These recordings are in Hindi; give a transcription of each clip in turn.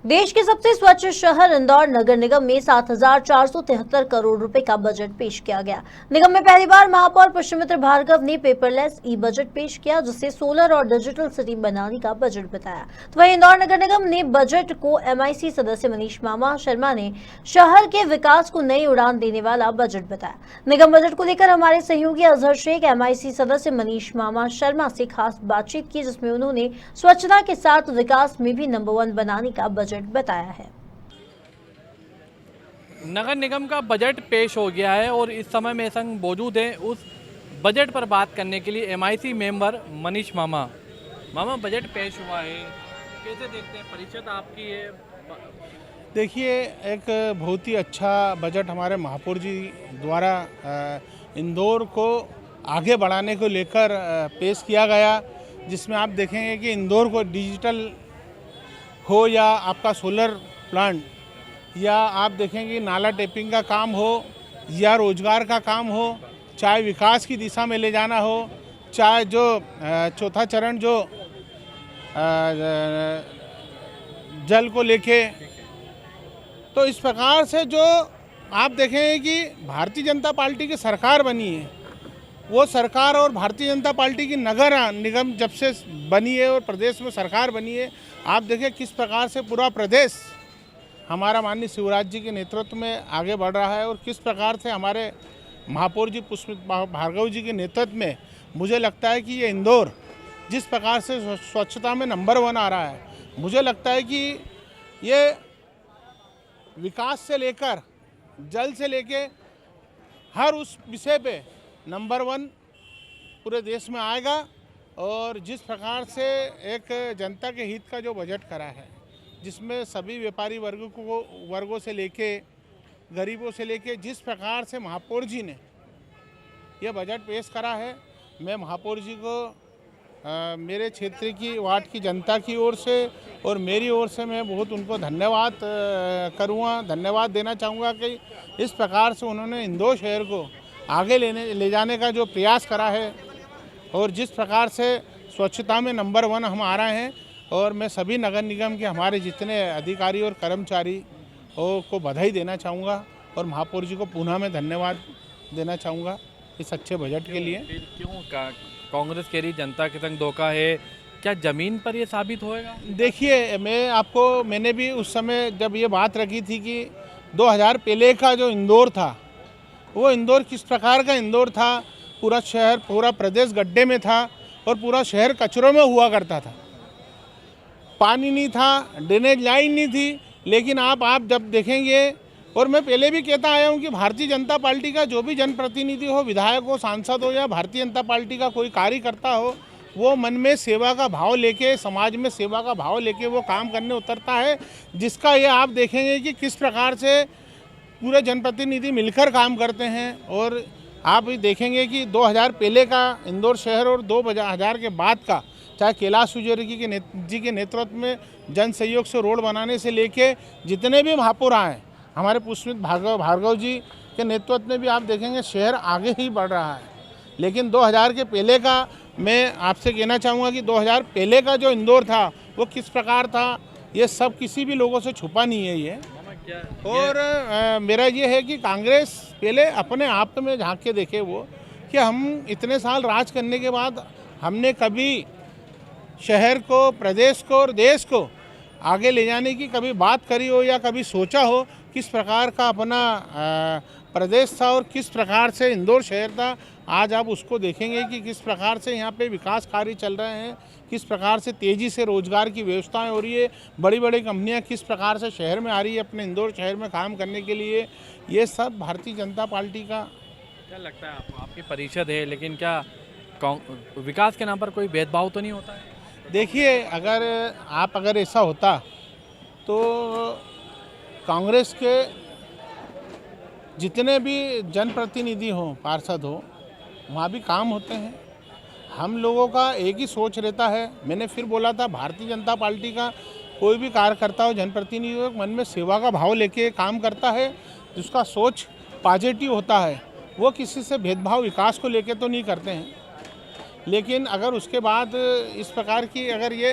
देश के सबसे स्वच्छ शहर इंदौर नगर निगम में 7,473 करोड़ रुपए का बजट पेश किया गया। निगम में पहली बार महापौर पुष्यमित्र भार्गव ने पेपरलेस ई बजट पेश किया, जिससे सोलर और डिजिटल सिटी बनाने का बजट बताया। तो वहीं इंदौर नगर निगम ने बजट को एमआईसी सदस्य मनीष मामा शर्मा ने शहर के विकास को नई उड़ान देने वाला बजट बताया। निगम बजट को लेकर हमारे सहयोगी अजहर शेख एमआईसी सदस्य मनीष मामा शर्मा से खास बातचीत की, जिसमें उन्होंने स्वच्छता के साथ विकास में भी नंबर 1 बनाने का बजट बताया है। नगर निगम का बजट पेश हो गया है और इस समय मेरे संग मौजूद है उस बजट पर बात करने के लिए एमआईसी मेंबर मनीष मामा। बजट पेश हुआ है, कैसे देखते हैं? परिषद आपकी है। देखिए, एक बहुत ही अच्छा बजट हमारे महापौर जी द्वारा इंदौर को आगे बढ़ाने को लेकर पेश किया गया, जिसमें आप देखेंगे कि इंदौर को डिजिटल हो या आपका सोलर प्लांट, या आप देखेंगे नाला टेपिंग का काम हो या रोजगार का काम हो, चाहे विकास की दिशा में ले जाना हो, चाहे जो चौथा चरण जो जल को लेके, तो इस प्रकार से जो आप देखेंगे कि भारतीय जनता पार्टी की सरकार बनी है, वो सरकार और भारतीय जनता पार्टी की नगर निगम जब से बनी है और प्रदेश में सरकार बनी है, आप देखें किस प्रकार से पूरा प्रदेश हमारा माननीय शिवराज जी के नेतृत्व में आगे बढ़ रहा है और किस प्रकार से हमारे महापौर जी पुष्यमित्र भार्गव जी के नेतृत्व में मुझे लगता है कि ये इंदौर जिस प्रकार से स्वच्छता में नंबर 1 आ रहा है, मुझे लगता है कि ये विकास से लेकर जल से लेके हर उस विषय पे नंबर 1 पूरे देश में आएगा। और जिस प्रकार से एक जनता के हित का जो बजट करा है, जिसमें सभी व्यापारी वर्गों से लेके गरीबों से लेके जिस प्रकार से महापौर जी ने यह बजट पेश करा है, मैं महापौर जी को मेरे क्षेत्र की वार्ड की जनता की ओर से और मेरी ओर से मैं बहुत उनको धन्यवाद करूँगा, धन्यवाद देना चाहूँगा कि इस प्रकार से उन्होंने इंदौर शहर को आगे ले जाने का जो प्रयास करा है और जिस प्रकार से स्वच्छता में नंबर 1 हम आ रहे हैं। और मैं सभी नगर निगम के हमारे जितने अधिकारी और कर्मचारी को बधाई देना चाहूँगा और महापौर जी को पुनः मैं धन्यवाद देना चाहूँगा इस अच्छे बजट के लिए। क्यों कांग्रेस कह रही जनता के संग धोखा है, क्या ज़मीन पर ये साबित होएगा? देखिए, मैंने भी उस समय जब ये बात रखी थी कि 2000 पहले का जो इंदौर था, वो इंदौर किस प्रकार का इंदौर था, पूरा शहर पूरा प्रदेश गड्ढे में था और पूरा शहर कचरों में हुआ करता था, पानी नहीं था, ड्रेनेज लाइन नहीं थी। लेकिन आप जब देखेंगे, और मैं पहले भी कहता आया हूँ कि भारतीय जनता पार्टी का जो भी जनप्रतिनिधि हो, विधायक हो, सांसद हो या भारतीय जनता पार्टी का कोई कार्यकर्ता हो, वो मन में सेवा का भाव लेके, समाज में सेवा का भाव लेके वो काम करने उतरता है, जिसका ये आप देखेंगे कि किस प्रकार से पूरे जनप्रतिनिधि मिलकर काम करते हैं। और आप भी देखेंगे कि 2000 पहले का इंदौर शहर और 2000 के बाद का, चाहे कैलाश विजयवर्गीय जी के नेतृत्व में जन सहयोग से रोड बनाने से लेके जितने भी महापौर आए, हमारे पुष्यमित्र भार्गव जी के नेतृत्व में भी आप देखेंगे शहर आगे ही बढ़ रहा है। लेकिन 2000 के पहले का मैं आपसे कहना चाहूँगा कि 2000 पहले का जो इंदौर था वो किस प्रकार था, ये सब किसी भी लोगों से छुपा नहीं है ये। और मेरा ये है कि कांग्रेस पहले अपने आप में झांक के देखे वो कि हम इतने साल राज करने के बाद हमने कभी शहर को, प्रदेश को और देश को आगे ले जाने की कभी बात करी हो या कभी सोचा हो किस प्रकार का अपना प्रदेश था और किस प्रकार से इंदौर शहर था। आज आप उसको देखेंगे कि किस प्रकार से यहाँ पे विकास कार्य चल रहे हैं, किस प्रकार से तेज़ी से रोजगार की व्यवस्थाएं हो रही है, बड़ी बड़ी कंपनियां किस प्रकार से शहर में आ रही है अपने इंदौर शहर में काम करने के लिए। ये सब भारतीय जनता पार्टी का। क्या लगता है आपको? आपकी परिषद है, लेकिन क्या विकास के नाम पर कोई भेदभाव तो नहीं होता है? देखिए, अगर ऐसा होता तो कांग्रेस के जितने भी जनप्रतिनिधि हों, पार्षद हो, वहाँ भी काम होते हैं। हम लोगों का एक ही सोच रहता है। मैंने फिर बोला था, भारतीय जनता पार्टी का कोई भी कार्यकर्ता हो, जनप्रतिनिधि हो, मन में सेवा का भाव लेके काम करता है, जिसका सोच पॉजिटिव होता है, वो किसी से भेदभाव विकास को लेके तो नहीं करते हैं। लेकिन अगर उसके बाद इस प्रकार की अगर ये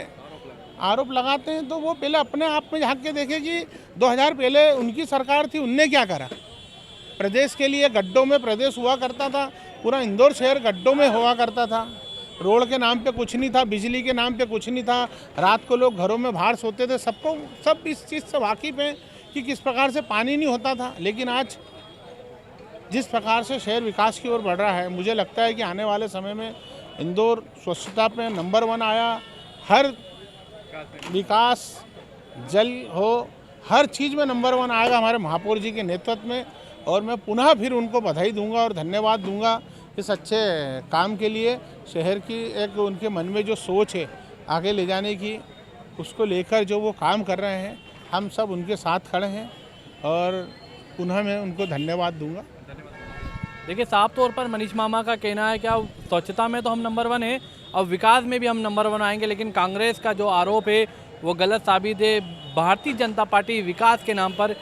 आरोप लगाते हैं तो वो पहले अपने आप में झांक के देखे कि 2000 पहले उनकी सरकार थी, उनने क्या करा। प्रदेश के लिए गड्ढों में प्रदेश हुआ करता था, पूरा इंदौर शहर गड्ढों में हुआ करता था। रोड के नाम पे कुछ नहीं था, बिजली के नाम पे कुछ नहीं था, रात को लोग घरों में बाहर सोते थे। सब इस चीज़ से वाकिफ़ हैं कि किस प्रकार से पानी नहीं होता था। लेकिन आज जिस प्रकार से शहर विकास की ओर बढ़ रहा है, मुझे लगता है कि आने वाले समय में इंदौर स्वच्छता पे नंबर 1 आया। हर विकास, जल हो, हर चीज़ में नंबर 1 आएगा हमारे महापौर जी के नेतृत्व में। और मैं पुनः फिर उनको बधाई दूंगा और धन्यवाद दूंगा इस अच्छे काम के लिए। शहर की एक उनके मन में जो सोच है आगे ले जाने की, उसको लेकर जो वो काम कर रहे हैं, हम सब उनके साथ खड़े हैं और पुनः मैं उनको धन्यवाद दूंगा। देखिए, साफ तौर पर मनीष मामा का कहना है कि अब स्वच्छता में तो हम नंबर 1 है, अब विकास में भी हम नंबर 1 आएंगे। लेकिन कांग्रेस का जो आरोप है वो गलत साबित है। भारतीय जनता पार्टी विकास के नाम पर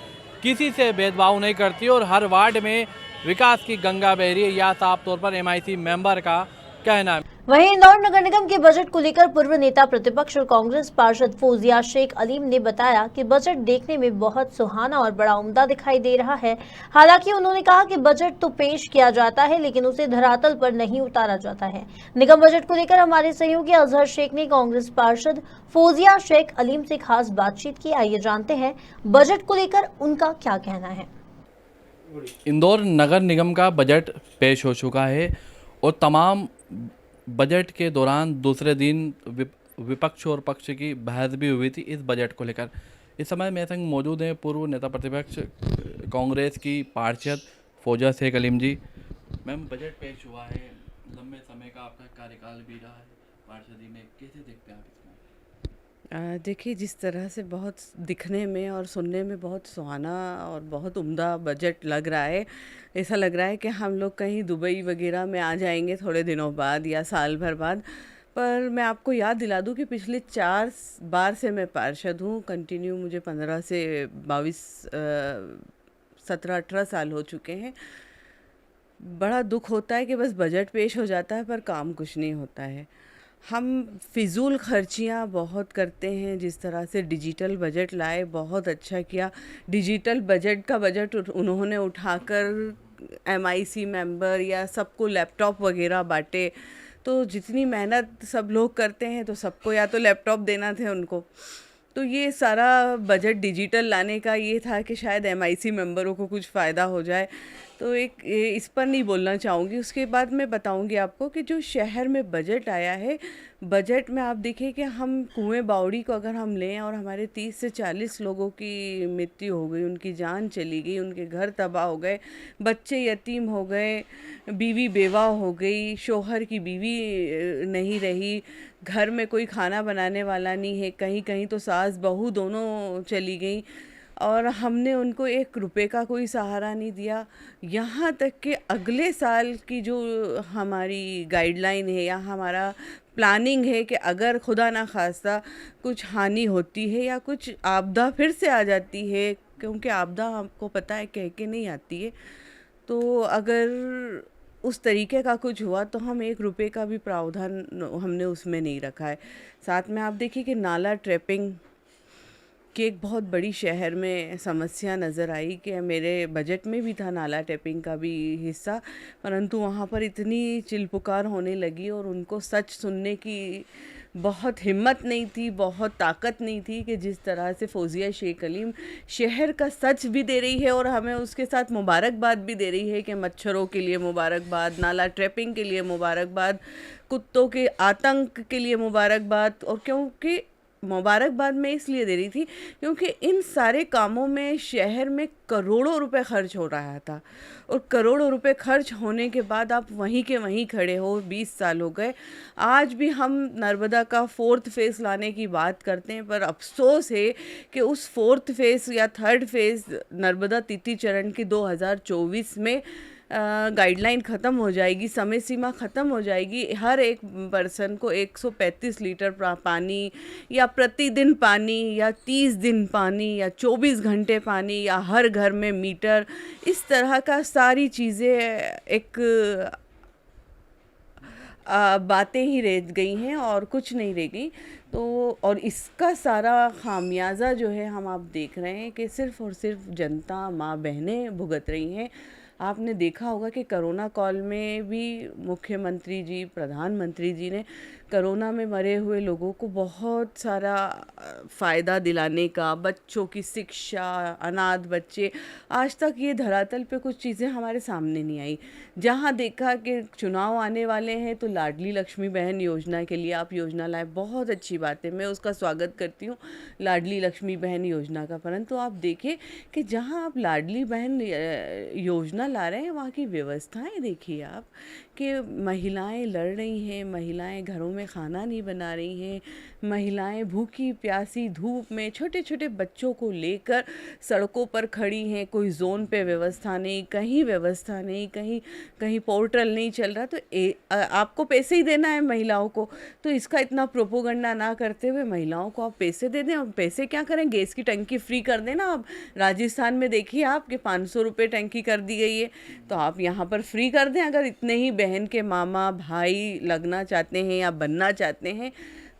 किसी से भेदभाव नहीं करती और हर वार्ड में विकास की गंगा बह रही है, यह साफ तौर पर MIC मेंबर का कहना है। वहीं इंदौर नगर निगम के बजट को लेकर पूर्व नेता प्रतिपक्ष और कांग्रेस पार्षद फौजिया शेख अलीम ने बताया कि बजट देखने में बहुत सुहाना और बड़ा उम्दा दिखाई दे रहा है। हालांकि उन्होंने कहा कि बजट तो पेश किया जाता है लेकिन उसे धरातल पर नहीं उतारा जाता है। निगम बजट को लेकर हमारे सहयोगी अजहर शेख ने कांग्रेस पार्षद फौजिया शेख अलीम से खास बातचीत की। आइए जानते हैं बजट को लेकर उनका क्या कहना है। इंदौर नगर निगम का बजट पेश हो चुका है और तमाम बजट के दौरान दूसरे दिन विपक्ष और पक्ष की बहस भी हुई थी इस बजट को लेकर। इस समय मेरे संग मौजूद हैं पूर्व नेता प्रतिपक्ष कांग्रेस की पार्षद फौजिया शेख अलीम जी। मैम, बजट पेश हुआ है, लंबे समय का आपका कार्यकाल भी रहा है पार्षदी में, कैसे देखते हैं आप इसमें? देखिए, जिस तरह से बहुत दिखने में और सुनने में बहुत सुहाना और बहुत उम्दा बजट लग रहा है, ऐसा लग रहा है कि हम लोग कहीं दुबई वगैरह में आ जाएंगे थोड़े दिनों बाद या साल भर बाद। पर मैं आपको याद दिला दूं कि पिछले 4 बार से मैं पार्षद हूँ कंटिन्यू। मुझे 15 से 22 17-18 साल हो चुके हैं। बड़ा दुख होता है कि बस बजट पेश हो जाता है पर काम कुछ नहीं होता है। हम फिजूल खर्चियाँ बहुत करते हैं। जिस तरह से डिजिटल बजट लाए, बहुत अच्छा किया। डिजिटल बजट का बजट उन्होंने उठाकर MIC मेंबर या सबको लैपटॉप वगैरह बांटे। तो जितनी मेहनत सब लोग करते हैं तो सबको या तो लैपटॉप देना थे उनको। तो ये सारा बजट डिजिटल लाने का ये था कि शायद MIC मेंबरों को कुछ फ़ायदा हो जाए। तो एक इस पर नहीं बोलना चाहूँगी। उसके बाद मैं बताऊँगी आपको कि जो शहर में बजट आया है, बजट में आप देखिए कि हम कुएं बावड़ी को अगर हम लें और हमारे 30 से 40 लोगों की मृत्यु हो गई, उनकी जान चली गई, उनके घर तबाह हो गए, बच्चे यतीम हो गए, बीवी बेवा हो गई, शौहर की बीवी नहीं रही, घर में कोई खाना बनाने वाला नहीं है, कहीं कहीं तो सास बहू दोनों चली गई और हमने उनको 1 रुपए का कोई सहारा नहीं दिया। यहाँ तक कि अगले साल की जो हमारी गाइडलाइन है या हमारा प्लानिंग है कि अगर खुदा ना खास्ता कुछ हानि होती है या कुछ आपदा फिर से आ जाती है, क्योंकि आपदा आपको पता है कह के नहीं आती है, तो अगर उस तरीके का कुछ हुआ तो हम 1 रुपए का भी प्रावधान हमने उसमें नहीं रखा है। साथ में आप देखिए कि नाला ट्रैपिंग की एक बहुत बड़ी शहर में समस्या नज़र आई कि मेरे बजट में भी था नाला टैपिंग का भी हिस्सा, परंतु वहाँ पर इतनी चिल्पुकार होने लगी और उनको सच सुनने की बहुत हिम्मत नहीं थी, बहुत ताकत नहीं थी कि जिस तरह से फौजिया शेख अलीम शहर का सच भी दे रही है और हमें उसके साथ मुबारकबाद भी दे रही है कि मच्छरों के लिए मुबारकबाद, नाला ट्रैपिंग के लिए मुबारकबाद, कुत्तों के आतंक के लिए मुबारकबाद। और क्योंकि मुबारकबाद मैं इसलिए दे रही थी क्योंकि इन सारे कामों में शहर में करोड़ों रुपए खर्च हो रहा था और करोड़ों रुपए खर्च होने के बाद आप वहीं के वहीं खड़े हो। 20 साल हो गए, आज भी हम नर्मदा का 4th फेज़ लाने की बात करते हैं, पर अफसोस है कि उस 4th फेज़ या 3rd फेज़ नर्मदा तृतीय चरण की 2024 में गाइडलाइन ख़त्म हो जाएगी, समय सीमा ख़त्म हो जाएगी। हर एक पर्सन को 135 लीटर पानी या प्रतिदिन पानी या 30 दिन पानी या 24 घंटे पानी या हर घर में मीटर, इस तरह का सारी चीज़ें एक बातें ही रह गई हैं और कुछ नहीं रह गई। तो और इसका सारा खामियाजा जो है हम आप देख रहे हैं कि सिर्फ़ और सिर्फ जनता, माँ बहनें भुगत रही हैं। आपने देखा होगा कि कोरोना काल में भी मुख्यमंत्री जी, प्रधानमंत्री जी ने कोरोना में मरे हुए लोगों को बहुत सारा फ़ायदा दिलाने का, बच्चों की शिक्षा, अनाथ बच्चे, आज तक ये धरातल पे कुछ चीज़ें हमारे सामने नहीं आई। जहाँ देखा कि चुनाव आने वाले हैं तो लाडली लक्ष्मी बहन योजना के लिए आप योजना लाए, बहुत अच्छी बात है, मैं उसका स्वागत करती हूँ लाडली लक्ष्मी बहन योजना का। परंतु आप देखिए कि जहाँ आप लाडली बहन योजना ला रहे हैं, वहाँ की व्यवस्थाएं देखिए आप कि महिलाएं लड़ रही हैं, महिलाएं घरों में खाना नहीं बना रही हैं, महिलाएं भूखी प्यासी धूप में छोटे छोटे बच्चों को लेकर सड़कों पर खड़ी हैं। कोई जोन पे व्यवस्था नहीं, कहीं व्यवस्था नहीं, कहीं कहीं पोर्टल नहीं चल रहा। तो आपको पैसे ही देना है महिलाओं को, तो इसका इतना प्रोपोगंडा ना करते हुए महिलाओं को आप पैसे दे दें। और पैसे क्या करें, गैस की टंकी फ्री कर देना। आप राजस्थान में देखिए आप कि 500 रुपये टंकी कर दी गई है, तो आप यहाँ पर फ्री कर दें। अगर इतने ही बहन के मामा भाई लगना चाहते हैं या बनना चाहते हैं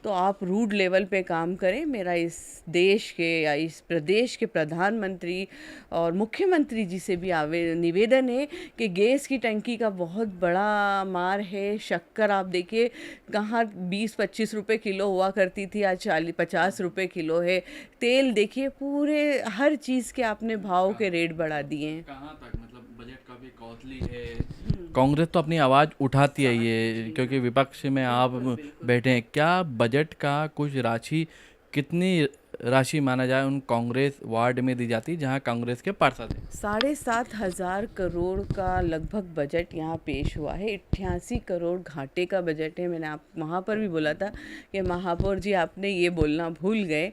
तो आप रूट लेवल पे काम करें। मेरा इस देश के या इस प्रदेश के प्रधानमंत्री और मुख्यमंत्री जी से भी निवेदन है कि गैस की टंकी का बहुत बड़ा मार है। शक्कर आप देखिए कहाँ 20-25 रुपए किलो हुआ करती थी, आज 40-50 रुपए किलो है। तेल देखिए, पूरे हर चीज़ के आपने भाव के रेट बढ़ा दिए हैं। कहाँ तक मतलब बजट काफ़ी कॉस्टली है। कांग्रेस तो अपनी आवाज़ उठाती है ये, क्योंकि विपक्ष में आप बैठे हैं। क्या बजट का कुछ राशि, कितनी राशि माना जाए उन कांग्रेस वार्ड में दी जाती है जहां कांग्रेस के पार्षद हैं? 7,500 करोड़ का लगभग बजट यहाँ पेश हुआ है। 88 करोड़ घाटे का बजट है। मैंने आप वहाँ पर भी बोला था कि महापौर जी आपने ये बोलना भूल गए।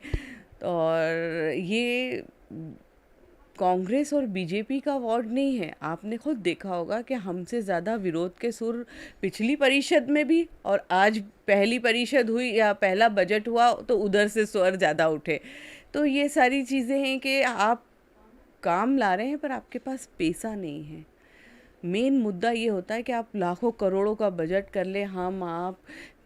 और ये कांग्रेस और बीजेपी का वार्ड नहीं है। आपने खुद देखा होगा कि हमसे ज़्यादा विरोध के सुर पिछली परिषद में भी, और आज पहली परिषद हुई या पहला बजट हुआ तो उधर से स्वर ज़्यादा उठे। तो ये सारी चीज़ें हैं कि आप काम ला रहे हैं पर आपके पास पैसा नहीं है। मेन मुद्दा ये होता है कि आप लाखों करोड़ों का बजट कर ले, हम आप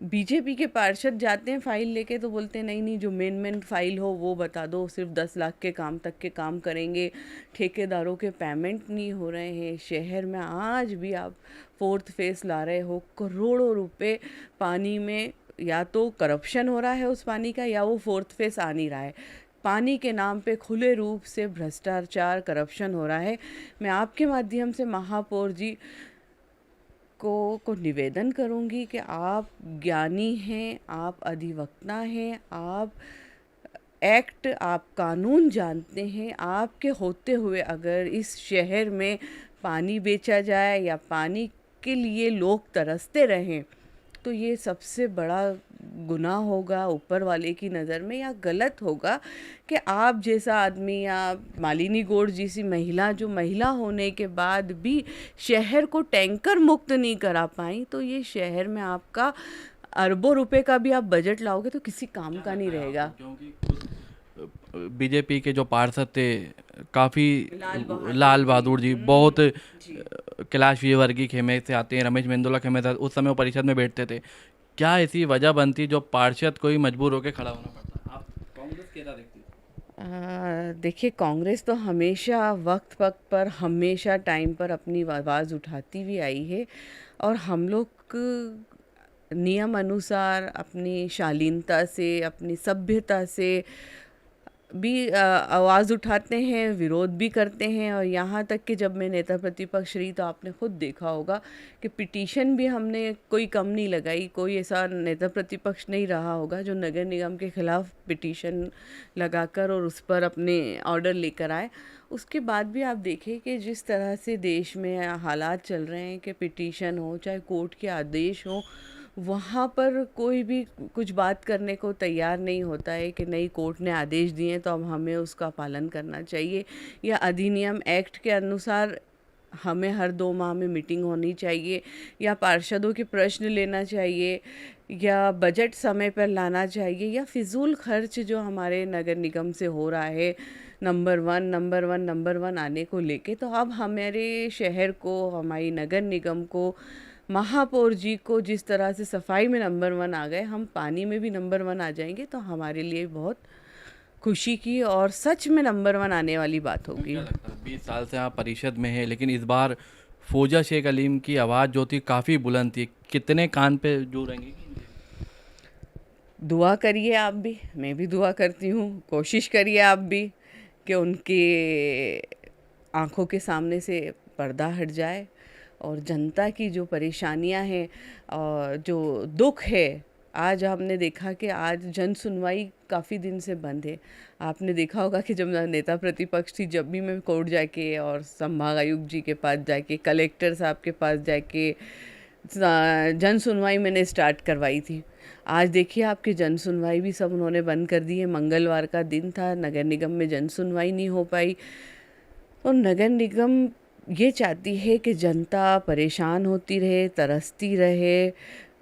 बीजेपी के पार्षद जाते हैं फाइल लेके तो बोलते हैं नहीं जो मेन फाइल हो वो बता दो, सिर्फ 10 लाख के काम तक के काम करेंगे। ठेकेदारों के पेमेंट नहीं हो रहे हैं। शहर में आज भी आप 4th फेस ला रहे हो, करोड़ों रुपए पानी में, या तो करप्शन हो रहा है उस पानी का या वो 4th फेस आ नहीं रहा है। पानी के नाम पे खुले रूप से भ्रष्टाचार, करप्शन हो रहा है। मैं आपके माध्यम से महापौर जी को निवेदन करूंगी कि आप ज्ञानी हैं, आप अधिवक्ता हैं, आप एक्ट, आप कानून जानते हैं। आपके होते हुए अगर इस शहर में पानी बेचा जाए या पानी के लिए लोग तरसते रहें तो ये सबसे बड़ा गुनाह होगा ऊपर वाले की नज़र में, या गलत होगा कि आप जैसा आदमी या मालिनी गौड़ जैसी महिला, जो महिला होने के बाद भी शहर को टैंकर मुक्त नहीं करा पाई, तो ये शहर में आपका अरबों रुपए का भी आप बजट लाओगे तो किसी काम का नहीं रहेगा। क्योंकि बीजेपी के जो पार्षद थे काफ़ी, लाल बहादुर जी बहुत कैलाश विजयवर्गीय खेमे से आते हैं, रमेश मेंदोला खेमे से, उस समय वो परिषद में बैठते थे। क्या ऐसी वजह बनती जो पार्षद को ही मजबूर होकर खड़ा होना पड़ता? आप कांग्रेस कैसा देखती है? देखिए, कांग्रेस तो हमेशा वक्त पर हमेशा टाइम पर अपनी आवाज़ उठाती हुई आई है, और हम लोग नियम अनुसार अपनी शालीनता से, अपनी सभ्यता से भी आवाज़ उठाते हैं, विरोध भी करते हैं। और यहाँ तक कि जब मैं नेता प्रतिपक्ष रही तो आपने खुद देखा होगा कि पिटीशन भी हमने कोई कम नहीं लगाई। कोई ऐसा नेता प्रतिपक्ष नहीं रहा होगा जो नगर निगम के ख़िलाफ़ पिटीशन लगाकर और उस पर अपने ऑर्डर लेकर आए। उसके बाद भी आप देखें कि जिस तरह से देश में हालात चल रहे हैं कि पिटीशन हो चाहे कोर्ट के आदेश हो, वहाँ पर कोई भी कुछ बात करने को तैयार नहीं होता है कि नहीं कोर्ट ने आदेश दिए तो अब हमें उसका पालन करना चाहिए, या अधिनियम एक्ट के अनुसार हमें हर 2 माह में मीटिंग होनी चाहिए, या पार्षदों के प्रश्न लेना चाहिए, या बजट समय पर लाना चाहिए, या फिजूल खर्च जो हमारे नगर निगम से हो रहा है नंबर वन आने को लेके। तो अब हमारे शहर को, हमारी नगर निगम को महापौर जी को जिस तरह से सफाई में नंबर 1 आ गए, हम पानी में भी नंबर 1 आ जाएंगे तो हमारे लिए बहुत खुशी की और सच में नंबर 1 आने वाली बात होगी। क्या लगता है 20 साल से आप परिषद में हैं, लेकिन इस बार फौजिया शेख अलीम की आवाज़ जो थी काफ़ी बुलंद थी, कितने कान पे जो रहेंगी? दुआ करिए आप भी, मैं भी दुआ करती हूँ, कोशिश करिए आप भी कि उनके आंखों के सामने से पर्दा हट जाए और जनता की जो परेशानियां हैं और जो दुख है, आज हमने देखा कि आज जन सुनवाई काफ़ी दिन से बंद है। आपने देखा होगा कि जब नेता प्रतिपक्ष थी, जब भी मैं कोर्ट जाके और संभाग आयुक्त जी के पास जाके, कलेक्टर साहब के पास जाके जन सुनवाई मैंने स्टार्ट करवाई थी। आज देखिए आपकी जन सुनवाई भी सब उन्होंने बंद कर दी है। मंगलवार का दिन था, नगर निगम में जन सुनवाई नहीं हो पाई। और नगर निगम ये चाहती है कि जनता परेशान होती रहे, तरसती रहे,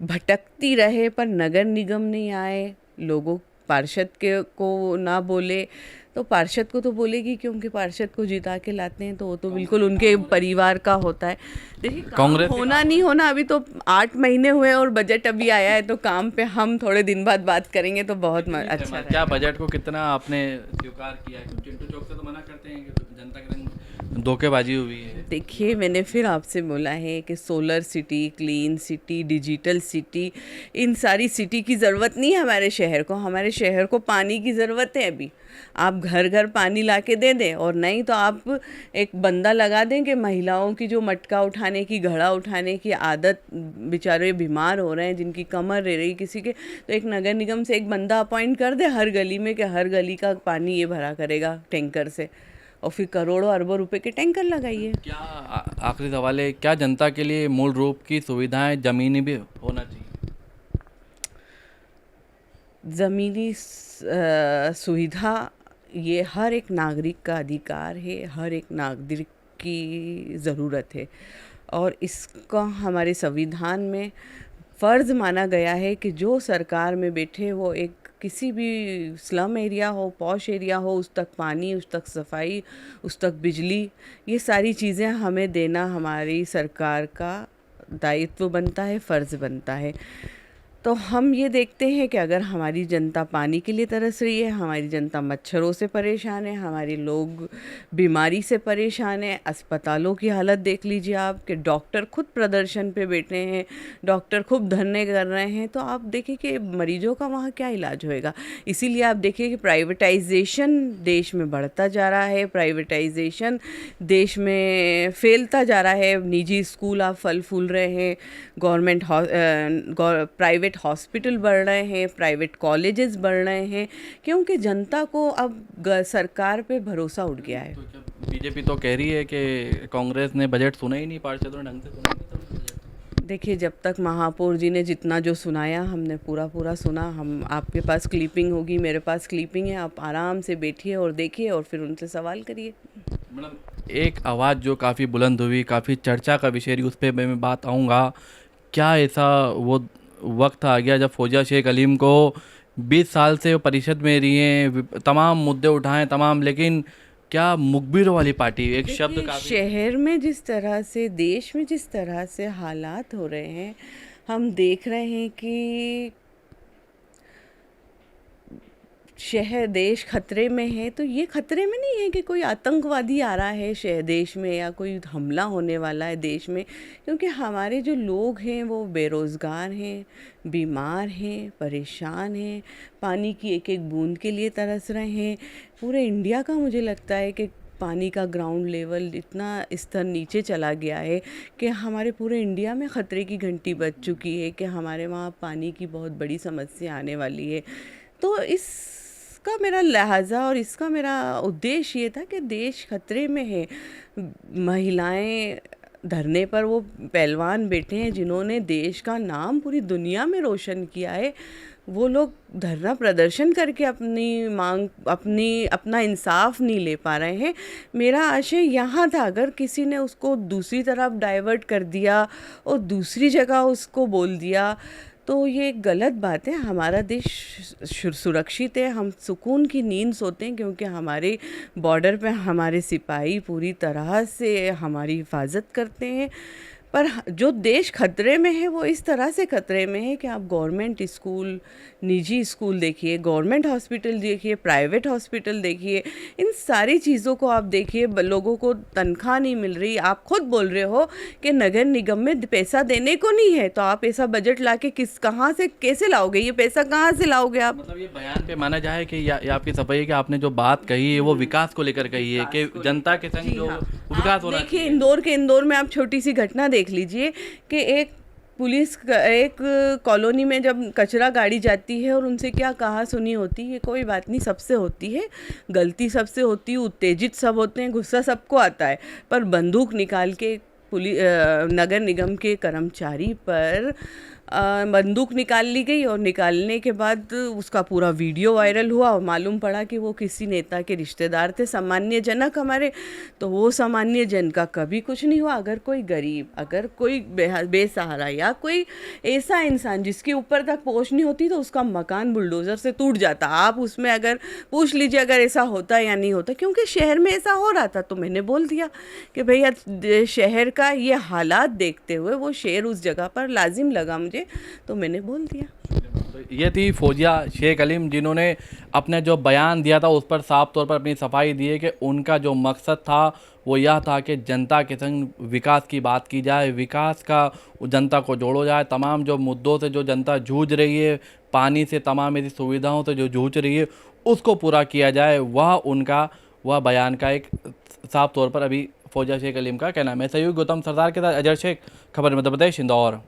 भटकती रहे, पर नगर निगम नहीं आए, लोगों पार्षद के को ना बोले, तो पार्षद को तो बोलेगी क्योंकि पार्षद को जिता के लाते हैं तो वो तो बिल्कुल उनके परिवार का होता है। देखिए कांग्रेस होना नहीं होना अभी तो 8 महीने हुए और बजट अभी आया है, तो काम पे हम थोड़े दिन बाद बात करेंगे तो बहुत अच्छा रहेगा। क्या बजट को कितना आपने स्वीकार किया है? चिंटू चौक से तो मना करते हैं कि जनता के रंग धोखेबाजी हुई है। देखिए मैंने फिर आपसे बोला है कि solar city, clean city, digital city, इन सारी सिटी की ज़रूरत नहीं है हमारे शहर को। हमारे शहर को पानी की ज़रूरत है। अभी आप घर घर पानी लाके दे दें, और नहीं तो आप एक बंदा लगा दें कि महिलाओं की जो मटका उठाने की, घड़ा उठाने की आदत, बेचारे बीमार हो रहे हैं, जिनकी कमर रह रही किसी के, तो एक नगर निगम से एक बंदा अपॉइंट कर दे हर गली में कि हर गली का पानी ये भरा करेगा टैंकर से, और फिर करोड़ों अरबों रुपए के टैंकर लगाइए। क्या आखिरी सवाल है, क्या जनता के लिए मूल रूप की सुविधाएं ज़मीनी भी होना चाहिए? ज़मीनी सुविधा ये हर एक नागरिक का अधिकार है, हर एक नागरिक की ज़रूरत है, और इसका हमारे संविधान में फ़र्ज़ माना गया है कि जो सरकार में बैठे वो एक किसी भी स्लम एरिया हो, पॉश एरिया हो, उस तक पानी, उस तक सफाई, उस तक बिजली, ये सारी चीज़ें हमें देना हमारी सरकार का दायित्व बनता है, फ़र्ज़ बनता है। तो हम ये देखते हैं कि अगर हमारी जनता पानी के लिए तरस रही है, हमारी जनता मच्छरों से परेशान है, हमारे लोग बीमारी से परेशान है, अस्पतालों की हालत देख लीजिए आप कि डॉक्टर खुद प्रदर्शन पे बैठे हैं, डॉक्टर खूब धरने कर रहे हैं, तो आप देखिए कि मरीजों का वहाँ क्या इलाज होएगा। इसीलिए आप देखिए कि प्राइवेटाइजेशन देश में बढ़ता जा रहा है, प्राइवेटाइजेशन देश में फैलता जा रहा है, निजी स्कूल आप फल फूल रहे हैं, गवर्नमेंट प्राइवेट हॉस्पिटल बढ़ रहे हैं, प्राइवेट कॉलेजेस बढ़ रहे हैं, क्योंकि जनता को अब सरकार पे भरोसा उठ गया है। तो जब बीजेपी तो कह रही है कि कांग्रेस ने बजट सुना ही नहीं, पार्षदों ने ढंग से सुना ही नहीं था। देखिए जब तक महापौर जी ने जितना जो सुनाया हमने पूरा सुना। हम आपके पास क्लिपिंग होगी, मेरे पास क्लिपिंग है, आप आराम से बैठिए और देखिए और फिर उनसे सवाल करिए। मैडम एक आवाज़ जो काफ़ी बुलंद हुई, काफ़ी चर्चा का विषय रही, उस पर मैं बात आऊँगा। क्या ऐसा वो वक्त आ गया जब फौजिया शेख अलीम को 20 साल से वो परिषद में रही हैं, तमाम मुद्दे उठाएं तमाम, लेकिन क्या मुखबिर वाली पार्टी, एक शब्द का शहर में जिस तरह से, देश में जिस तरह से हालात हो रहे हैं, हम देख रहे हैं कि शहर देश खतरे में है। तो ये खतरे में नहीं है कि कोई आतंकवादी आ रहा है शहर देश में या कोई हमला होने वाला है देश में, क्योंकि हमारे जो लोग हैं वो बेरोज़गार हैं, बीमार हैं, परेशान हैं, पानी की एक एक बूंद के लिए तरस रहे हैं। पूरे इंडिया का मुझे लगता है कि पानी का ग्राउंड लेवल इतना स्तर नीचे चला गया है कि हमारे पूरे इंडिया में ख़तरे की घंटी बज चुकी है कि हमारे वहाँ पानी की बहुत बड़ी समस्या आने वाली है। तो इसका मेरा लिहाजा और इसका मेरा उद्देश्य ये था कि देश खतरे में है। महिलाएं धरने पर वो पहलवान बैठे हैं जिन्होंने देश का नाम पूरी दुनिया में रोशन किया है, वो लोग धरना प्रदर्शन करके अपनी मांग, अपना इंसाफ नहीं ले पा रहे हैं। मेरा आशय यहाँ था, अगर किसी ने उसको दूसरी तरफ डाइवर्ट कर दिया और दूसरी जगह उसको बोल दिया तो ये गलत बात है। हमारा देश सुरक्षित है, हम सुकून की नींद सोते हैं क्योंकि हमारे बॉर्डर पे हमारे सिपाही पूरी तरह से हमारी हिफाजत करते हैं। पर जो देश खतरे में है वो इस तरह से खतरे में है कि आप गवर्नमेंट स्कूल, निजी स्कूल देखिए, गवर्नमेंट हॉस्पिटल देखिए, प्राइवेट हॉस्पिटल देखिए, इन सारी चीज़ों को आप देखिए, लोगों को तनख्वाह नहीं मिल रही। आप खुद बोल रहे हो कि नगर निगम में पैसा देने को नहीं है, तो आप ऐसा बजट लाके कहाँ से कैसे लाओगे? ये पैसा कहाँ से लाओगे आप? मतलब ये बयान पे माना जाए कि या आपकी सफाई है कि आपने जो बात कही है वो विकास को लेकर कही है कि जनता के संग जो विकास हो रहा है। देखिए इंदौर में आप छोटी सी घटना देख लीजिए कि एक कॉलोनी में जब कचरा गाड़ी जाती है और उनसे क्या कहा सुनी होती है, कोई बात नहीं, सबसे होती है, गलती सबसे होती है, उत्तेजित सब होते हैं, गुस्सा सबको आता है, पर बंदूक निकाल के नगर निगम के कर्मचारी पर बंदूक निकाल ली गई और निकालने के बाद उसका पूरा वीडियो वायरल हुआ और मालूम पड़ा कि वो किसी नेता के रिश्तेदार थे, सामान्य जनक हमारे। तो वो सामान्य जन का कभी कुछ नहीं हुआ। अगर कोई गरीब, अगर कोई बेसहारा या कोई ऐसा इंसान जिसके ऊपर तक पहुंच नहीं होती, तो उसका मकान बुलडोज़र से टूट जाता। आप उसमें अगर पूछ लीजिए अगर ऐसा होता या नहीं होता, क्योंकि शहर में ऐसा हो रहा था। तो मैंने बोल दिया कि भैया शहर का ये हालात देखते हुए वो शेर उस जगह पर लाजिम लगा मुझे, तो मैंने बोल दिया। तो ये थी फौजिया शेख अलीम, जिन्होंने अपने जो बयान दिया था उस पर साफ तौर पर अपनी सफाई दी है कि उनका जो मकसद था वो यह था कि जनता के संग विकास की बात की जाए, विकास का जनता को जोड़ो जाए, तमाम जो मुद्दों से जो जनता जूझ रही है, पानी से तमाम ऐसी सुविधाओं से जो जूझ रही है, उसको पूरा किया जाए। वह बयान का एक साफ तौर पर अभी फौजिया शेख अलीम का कहना है। मैं सहयोगी गौतम सरदार के साथ अजहर शेख, खबर मध्य प्रदेश, इंदौर।